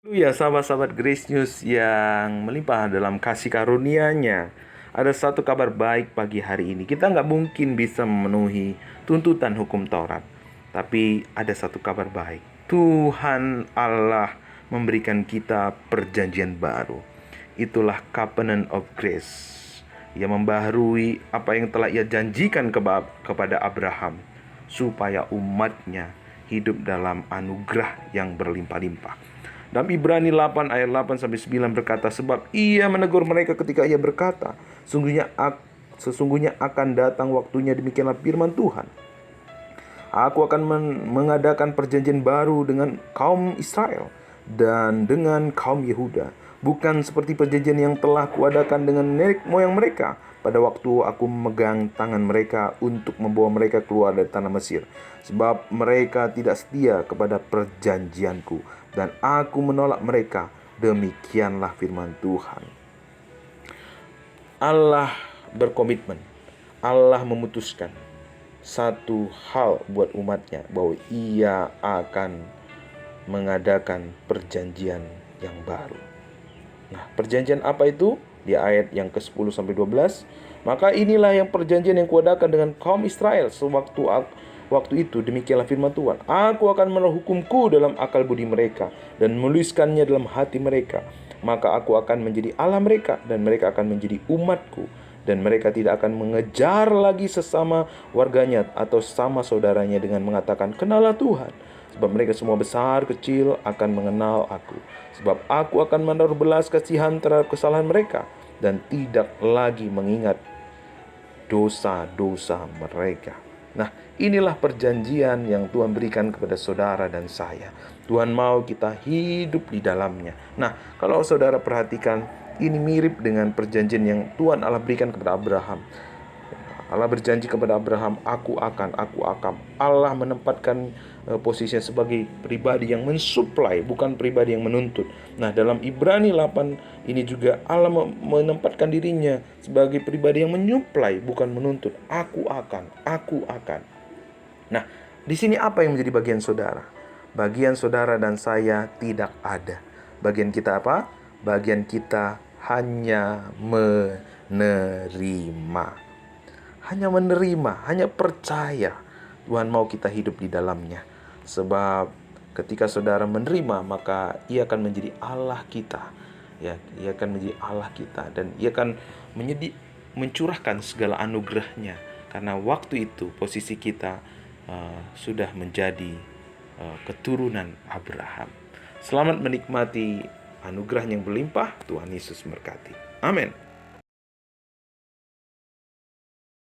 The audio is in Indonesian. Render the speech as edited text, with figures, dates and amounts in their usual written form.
Ya, sahabat-sahabat Grace News yang melimpah dalam kasih karunia-Nya. Ada satu kabar baik pagi hari ini. Kita nggak mungkin bisa memenuhi tuntutan hukum Taurat. Tapi ada satu kabar baik. Tuhan Allah memberikan kita perjanjian baru. Itulah Covenant of Grace. Ia membaharui apa yang telah ia janjikan kepada Abraham, supaya umatnya hidup dalam anugerah yang berlimpah-limpah. Dalam Ibrani 8 ayat 8 sampai 9 berkata, sebab ia menegur mereka ketika ia berkata, sesungguhnya akan datang waktunya, demikianlah firman Tuhan. Aku akan mengadakan perjanjian baru dengan kaum Israel dan dengan kaum Yehuda, bukan seperti perjanjian yang telah kuadakan dengan nenek moyang mereka pada waktu aku memegang tangan mereka untuk membawa mereka keluar dari tanah Mesir. Sebab mereka tidak setia kepada perjanjianku, dan aku menolak mereka. Demikianlah firman Tuhan. Allah berkomitmen, Allah memutuskan satu hal buat umatnya, bahwa ia akan mengadakan perjanjian yang baru. Nah, perjanjian apa itu? Di ayat yang ke-10 sampai 12. Maka inilah yang perjanjian yang kuadakan dengan kaum Israel waktu itu, demikianlah firman Tuhan. Aku akan menaruh hukumku dalam akal budi mereka dan menuliskannya dalam hati mereka. Maka aku akan menjadi Allah mereka dan mereka akan menjadi umatku. Dan mereka tidak akan mengejar lagi sesama warganya atau sama saudaranya dengan mengatakan, kenalah Tuhan. Sebab mereka semua besar kecil akan mengenal aku. Sebab aku akan menaruh belas kasihan terhadap kesalahan mereka, dan tidak lagi mengingat dosa-dosa mereka. Nah, inilah perjanjian yang Tuhan berikan kepada saudara dan saya. Tuhan mau kita hidup di dalamnya. Nah, kalau saudara perhatikan, ini mirip dengan perjanjian yang Tuhan Allah berikan kepada Abraham. Allah berjanji kepada Abraham, aku akan. Allah menempatkan posisinya sebagai pribadi yang mensuplai, bukan pribadi yang menuntut. Nah, dalam Ibrani 8 ini juga Allah menempatkan dirinya sebagai pribadi yang menyuplai, bukan menuntut. Aku akan. Nah, di sini apa yang menjadi bagian saudara? Bagian saudara dan saya tidak ada. Bagian kita apa? Bagian kita hanya menerima. Hanya percaya. Tuhan mau kita hidup di dalamnya. Sebab ketika saudara menerima, maka ia akan menjadi Allah kita. Ya, ia akan menjadi Allah kita, dan ia akan mencurahkan segala anugerahnya. Karena waktu itu posisi kita sudah menjadi keturunan Abraham. Selamat menikmati anugerah yang berlimpah. Tuhan Yesus memberkati. Amin.